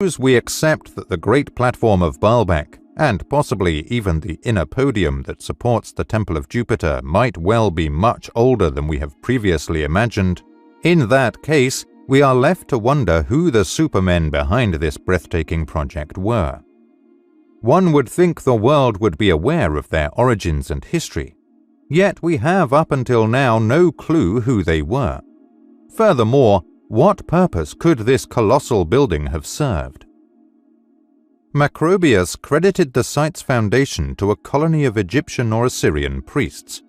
Suppose we accept that the great platform of Baalbek, and possibly even the inner podium that supports the Temple of Jupiter, might well be much older than we have previously imagined. In that case, we are left to wonder who the supermen behind this breathtaking project were. One would think the world would be aware of their origins and history, yet we have up until now no clue who they were. Furthermore, what purpose could this colossal building have served? Macrobius credited the site's foundation to a colony of Egyptian or Assyrian priests.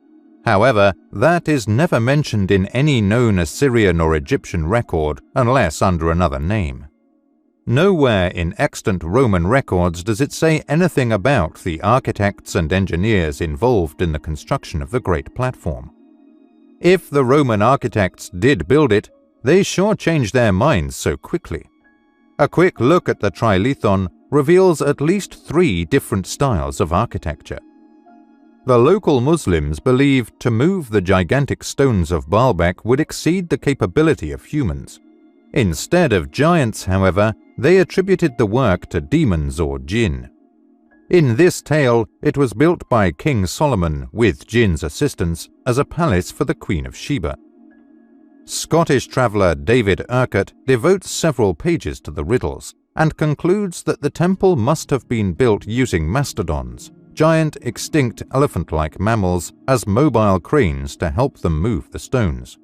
However, that is never mentioned in any known Assyrian or Egyptian record unless under another name. Nowhere in extant Roman records does it say anything about the architects and engineers involved in the construction of the Great Platform. If the Roman architects did build it, they sure changed their minds so quickly. A quick look at the Trilithon reveals at least 3 different styles of architecture. The local Muslims believed to move the gigantic stones of Baalbek would exceed the capability of humans. Instead of giants, however, they attributed the work to demons or jinn. In this tale, it was built by King Solomon, with jinn's assistance, as a palace for the Queen of Sheba. Scottish traveller David Urquhart devotes several pages to the riddles, and concludes that the temple must have been built using mastodons, giant extinct elephant-like mammals, as mobile cranes to help them move the stones.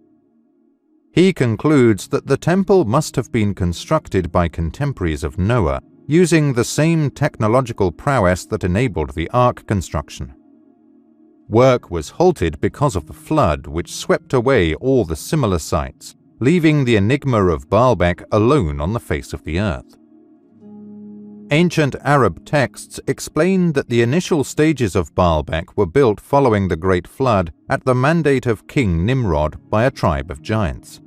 He concludes that the temple must have been constructed by contemporaries of Noah, using the same technological prowess that enabled the ark construction. Work was halted because of the flood, which swept away all the similar sites, leaving the enigma of Baalbek alone on the face of the earth. Ancient Arab texts explain that the initial stages of Baalbek were built following the Great Flood at the mandate of King Nimrod by a tribe of giants.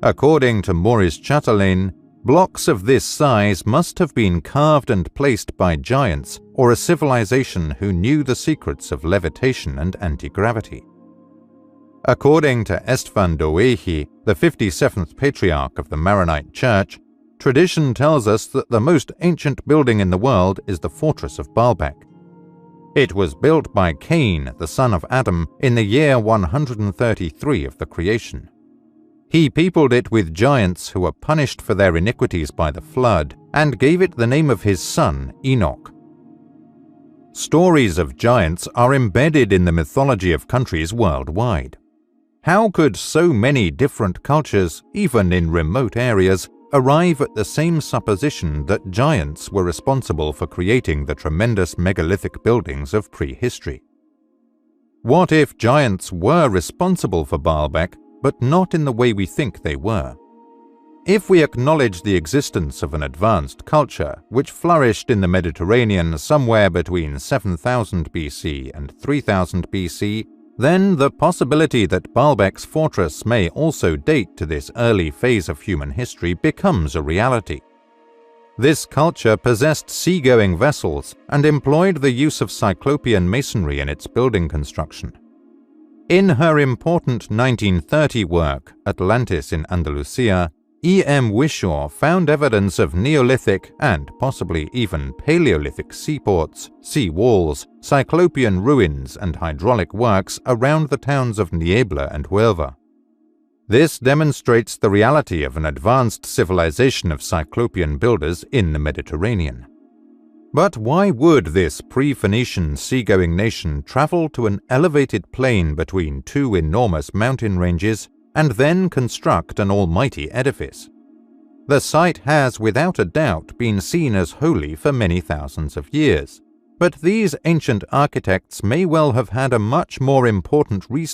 According to Maurice Chatelain, blocks of this size must have been carved and placed by giants or a civilization who knew the secrets of levitation and anti-gravity. According to Estvan Doehi, the 57th patriarch of the Maronite Church, tradition tells us that the most ancient building in the world is the fortress of Baalbek. It was built by Cain, the son of Adam, in the year 133 of the creation. He peopled it with giants who were punished for their iniquities by the flood, and gave it the name of his son, Enoch. Stories of giants are embedded in the mythology of countries worldwide. How could so many different cultures, even in remote areas, arrive at the same supposition that giants were responsible for creating the tremendous megalithic buildings of prehistory? What if giants were responsible for Baalbek, but not in the way we think they were? If we acknowledge the existence of an advanced culture which flourished in the Mediterranean somewhere between 7000 BC and 3000 BC, then the possibility that Baalbek's fortress may also date to this early phase of human history becomes a reality. This culture possessed seagoing vessels and employed the use of Cyclopean masonry in its building construction. In her important 1930 work, Atlantis in Andalusia, E.M. Wishaw found evidence of Neolithic and possibly even Paleolithic seaports, sea walls, Cyclopean ruins and hydraulic works around the towns of Niebla and Huelva. This demonstrates the reality of an advanced civilization of Cyclopean builders in the Mediterranean. But why would this pre-Phoenician seagoing nation travel to an elevated plain between 2 enormous mountain ranges and then construct an almighty edifice? The site has without a doubt been seen as holy for many thousands of years, but these ancient architects may well have had a much more important reason